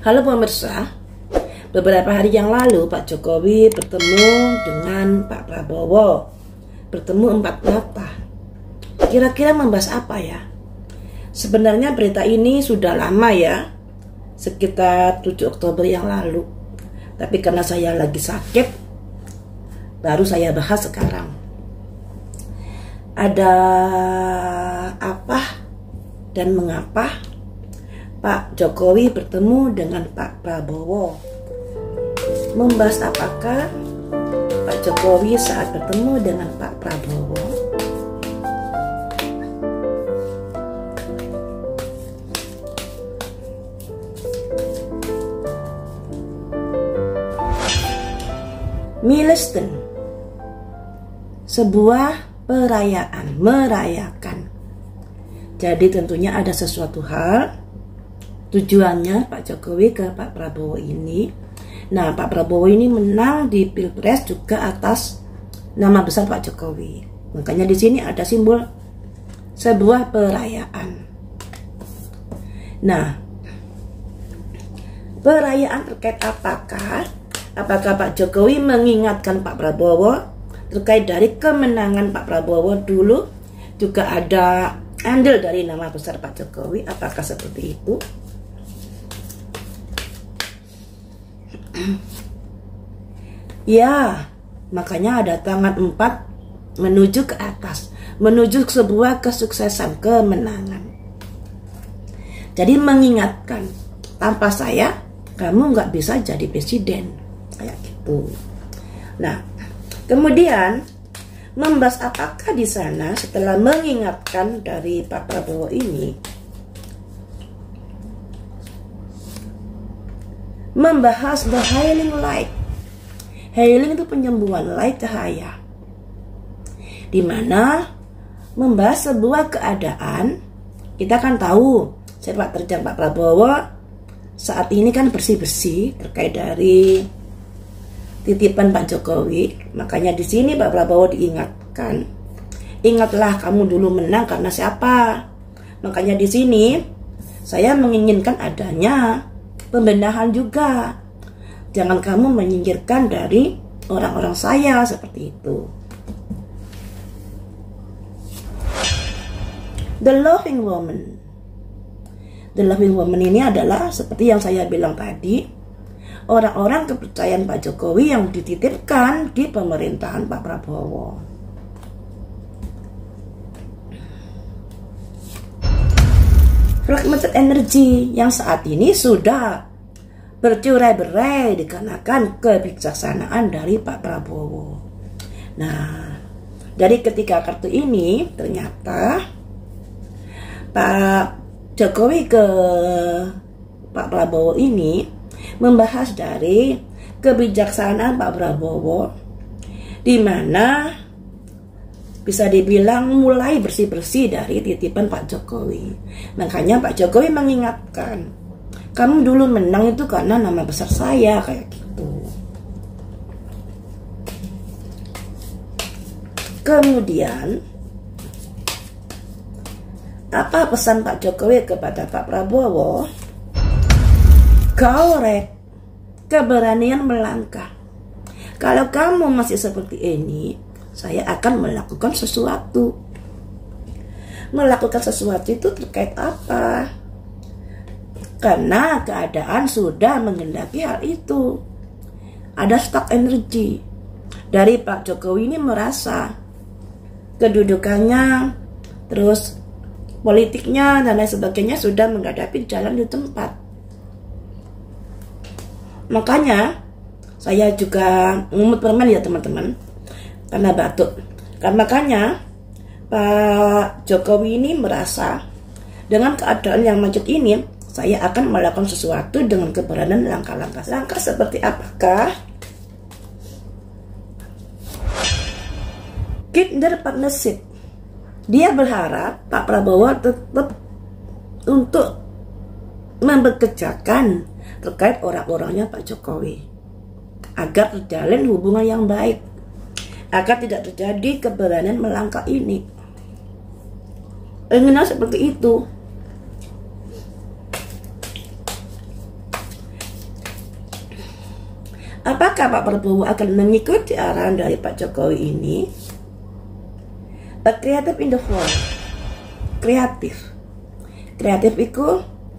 Halo pemirsa, beberapa hari yang lalu Pak Jokowi bertemu dengan Pak Prabowo, bertemu 4 mata. Kira-kira membahas apa ya? Sebenarnya berita ini sudah lama ya, sekitar 7 Oktober yang lalu. Tapi karena saya lagi sakit, baru saya bahas sekarang. Ada apa dan mengapa Pak Jokowi bertemu dengan Pak Prabowo? Membahas apakah Pak Jokowi saat bertemu dengan Pak Prabowo? Milestone, sebuah perayaan, merayakan. Jadi tentunya ada sesuatu hal tujuannya Pak Jokowi ke Pak Prabowo ini. Nah, Pak Prabowo ini menang di Pilpres juga atas nama besar Pak Jokowi. Makanya di sini ada simbol sebuah perayaan. Nah, perayaan terkait apakah? Apakah Pak Jokowi mengingatkan Pak Prabowo terkait dari kemenangan Pak Prabowo dulu? Juga ada andil dari nama besar Pak Jokowi. Apakah seperti itu? Ya, makanya ada tangan 4 menuju ke atas, menuju sebuah kesuksesan, kemenangan. Jadi mengingatkan, tanpa saya kamu nggak bisa jadi presiden, kayak gitu. Nah, kemudian membahas apakah di sana setelah mengingatkan dari Pak Prabowo ini, membahas the healing light. Healing itu penyembuhan light, cahaya. Dimana membahas sebuah keadaan, kita kan tahu sepak terjang Pak Prabowo saat ini kan bersih-bersih terkait dari titipan Pak Jokowi. Makanya di sini Pak Prabowo diingatkan, ingatlah kamu dulu menang karena siapa. Makanya di sini saya menginginkan adanya pembenahan juga. Jangan kamu menyingkirkan dari orang-orang saya seperti itu. The loving woman. The loving woman ini adalah seperti yang saya bilang tadi, orang-orang kepercayaan Pak Jokowi yang dititipkan di pemerintahan Pak Prabowo. Fragmented energy yang saat ini sudah bercerai-berai dikarenakan kebijaksanaan dari Pak Prabowo. Nah, dari ketiga kartu ini ternyata Pak Jokowi ke Pak Prabowo ini membahas dari kebijaksanaan Pak Prabowo, di mana bisa dibilang mulai bersih-bersih dari titipan Pak Jokowi. Makanya Pak Jokowi mengingatkan, kamu dulu menang itu karena nama besar saya, kayak gitu. Kemudian apa pesan Pak Jokowi kepada Pak Prabowo? Courage, keberanian melangkah. Kalau kamu masih seperti ini, saya akan melakukan sesuatu. Melakukan sesuatu itu terkait apa? Karena keadaan sudah menghendaki hal itu. Ada stok energi. Dari Pak Jokowi ini merasa kedudukannya, terus politiknya dan lain sebagainya sudah menghadapi jalan di tempat. Makanya saya juga ngumut permen ya teman-teman, karena batuk. Makanya Pak Jokowi ini merasa dengan keadaan yang macet ini, saya akan melakukan sesuatu dengan keberanian langkah-langkah. Langkah seperti apakah? Keep their partnership. Dia berharap Pak Prabowo tetap untuk membekerjakan terkait orang-orangnya Pak Jokowi, agar terjalin hubungan yang baik, agar tidak terjadi keberanian melangkah ini. Inginnya seperti itu. Apakah Pak Prabowo akan mengikuti arahan dari Pak Jokowi ini? A creative in the form. Kreatif itu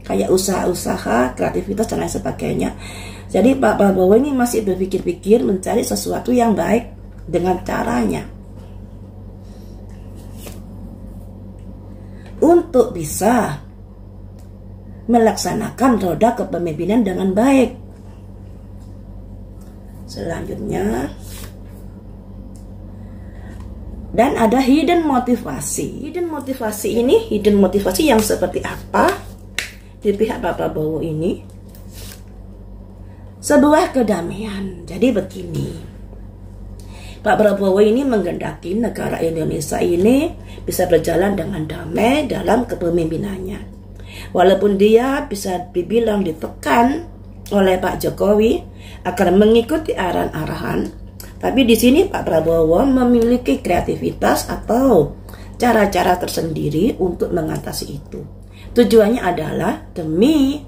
kayak usaha-usaha, kreativitas dan lain sebagainya. Jadi Pak Prabowo ini masih berpikir-pikir mencari sesuatu yang baik dengan caranya untuk bisa melaksanakan roda kepemimpinan dengan baik. Selanjutnya, dan ada hidden motivasi. Hidden motivasi yang seperti apa di pihak Pak Prabowo ini? Sebuah kedamaian. Jadi begini, Pak Prabowo ini menghendaki negara Indonesia ini bisa berjalan dengan damai dalam kepemimpinannya. Walaupun dia bisa dibilang ditekan oleh Pak Jokowi akan mengikuti arahan-arahan, tapi di sini Pak Prabowo memiliki kreativitas atau cara-cara tersendiri untuk mengatasi itu. Tujuannya adalah demi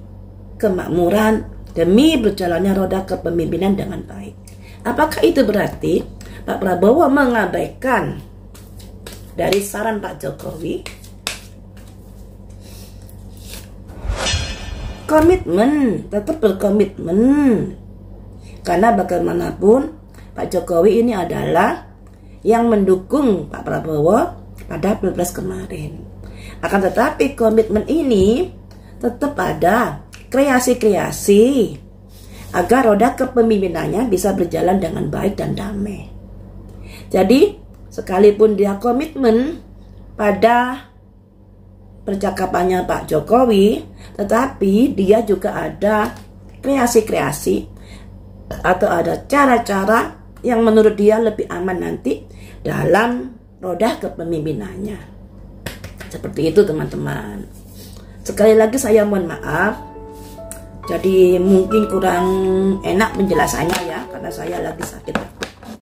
kemakmuran, demi berjalannya roda kepemimpinan dengan baik. Apakah itu berarti Pak Prabowo mengabaikan dari saran Pak Jokowi? Komitmen, tetap berkomitmen. Karena bagaimanapun Pak Jokowi ini adalah yang mendukung Pak Prabowo pada Pilpres kemarin. Akan tetapi komitmen ini tetap ada kreasi-kreasi agar roda kepemimpinannya bisa berjalan dengan baik dan damai. Jadi sekalipun dia komitmen pada percakapannya Pak Jokowi, tetapi dia juga ada kreasi-kreasi atau ada cara-cara yang menurut dia lebih aman nanti dalam roda kepemimpinannya. Seperti itu teman-teman. Sekali lagi saya mohon maaf, jadi mungkin kurang enak penjelasannya ya, karena saya lagi sakit.